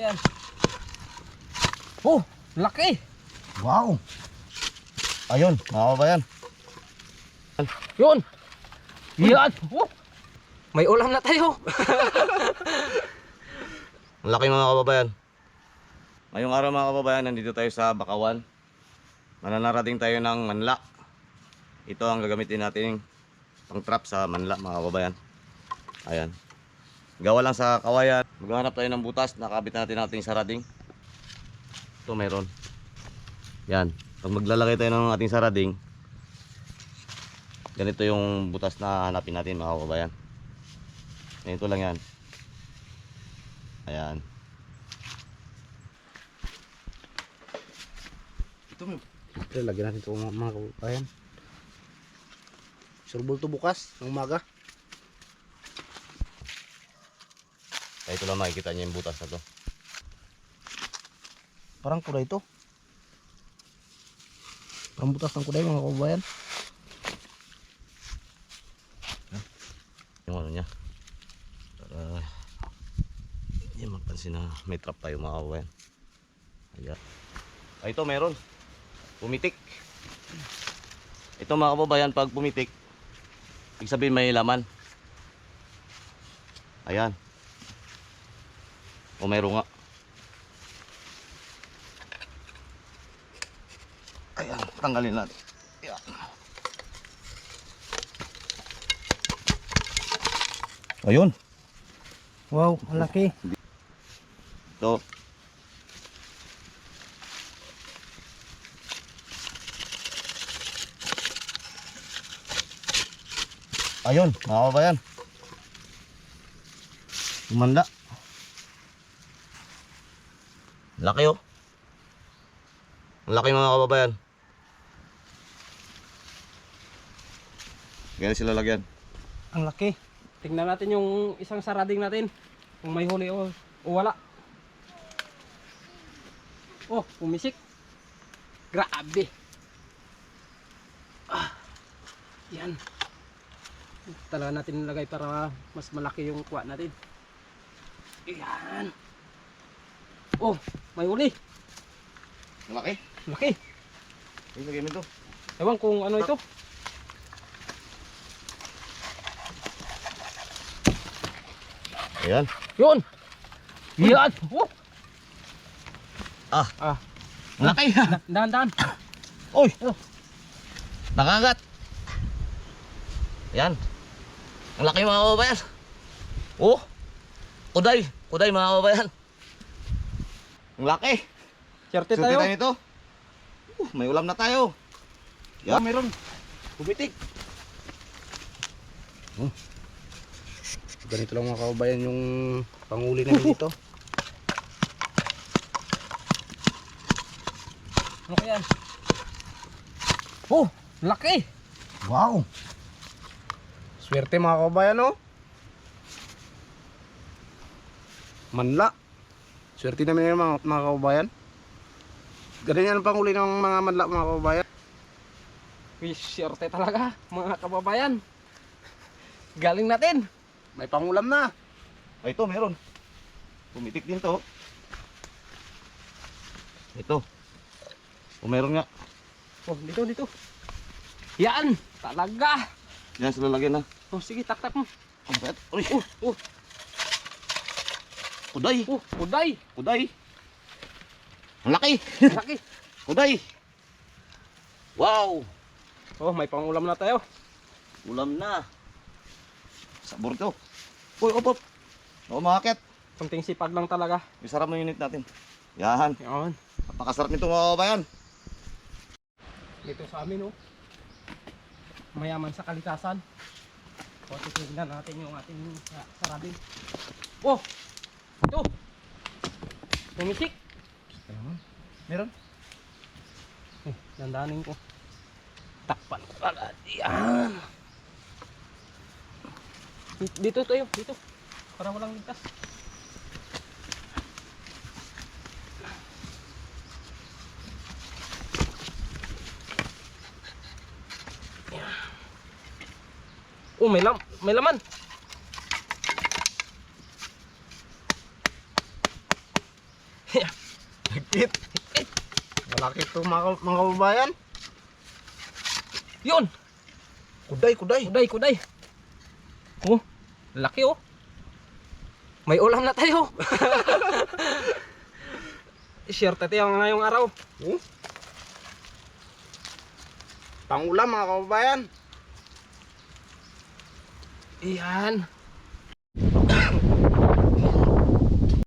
Ayan. Oh, laki. Wow. Ayun, mga kababayan. Yun. Yan. Oh. May ulam na tayo. Ang laki mga kababayan. Ngayong araw mga kababayan, nandito tayo sa Bakawan. Mananarating tayo ng manla. Ito ang gagamitin natin pang trap sa manla mga kababayan. Ayan. Gawa lang sa kawayan. Maghanap tayo ng butas, nakabit natin ating sarading. Ito meron. Yan. Pag maglalagay tayo ng ating sarading, ganito yung butas na hanapin natin mga kababayan. Ganito lang yan. Ayan. Ito lagyan natin ito mga kababayan. Surbol to bukas ng umaga. Kaya ito lang makikita nyo yung butas na to. Parang kuday ito. Parang butas ng kuday mga kababayan. Yung ano niya. Para hindi mapansin na may trap tayo mga kababayan. Ayan. Ay, ito meron. Pumitik. Ito mga kababayan, pag pumitik, ibig sabihin may laman. Ayan. O meron nga. Ayan, tanggalin natin. Ayan. Ayun. Wow, laki. Ito. Ayun, mga kababayan. Umanda. Laki oh. Ang laki mga kababayan. Ganyan sila lagyan. Ang laki. Tingnan natin yung isang sarading natin. Kung may huli o wala. Oh, pumisik. Grabe. Ah, yan. Talaga natin nilagay para mas malaki yung kuha natin. Yan. Oh, may huli. Malaki. Laki. Ay, lagyan mo ito. Ewan kung ano ito. Ayan. Yun. Yan. Oh. Ah. Malaki. Dahan-dahan. Oy. Oh. Nakagat. Ayan. Ang laki mga kababayan. Oh. Kuday. Kuday mga kababayan. Ang laki. Swerte Swerte tayo. tayo nito. May ulam na tayo. Yan. Meron. Pumitik. Ganito lang mga kababayan yung panguli namin dito. Ano kaya? Oh, laki. Wow. Swerte mga kababayan, oh. Manla. Swerte namin yung mga kababayan. Ganyan ang panguli ng mga manla mga kababayan. Uy, swerte talaga mga kababayan. Galing natin. May pangulam na. Ay, ito meron. Pumitik din to. Ito. O meron nga. Oh, dito. Yan, talaga. Yan sila lagyan na. Oh, sige, tak mo. Ang bet. Uy. Oh, Kuday. kuday. Kuday. Ang laki. Laki. Kuday. Wow. Oh, may pangulam na tayo. Ulam na. Sabor to. Uy, op. Oo, makakit. Kunting sipag lang talaga. Isarap mo yung unit natin. Yan. Yan. Napakasarap nito mga kababayan. Dito sa amin, oh. Mayaman sa kalikasan. O, titignan natin yung ating sarabing. Oh! Ito! Pumitik! Meron? Dandanin ko. Takpan ko agad. Yan! Dito tayo, dito. Para walang ligtas. Oh, may laman. Higpit. Malaki ito mga kababayan. Yun! Kuday. Kuday. Oh, laki oh. May ulam na tayo. I-share tayo ngayong araw. Oh. Pangulam mga kababayan. Iyan.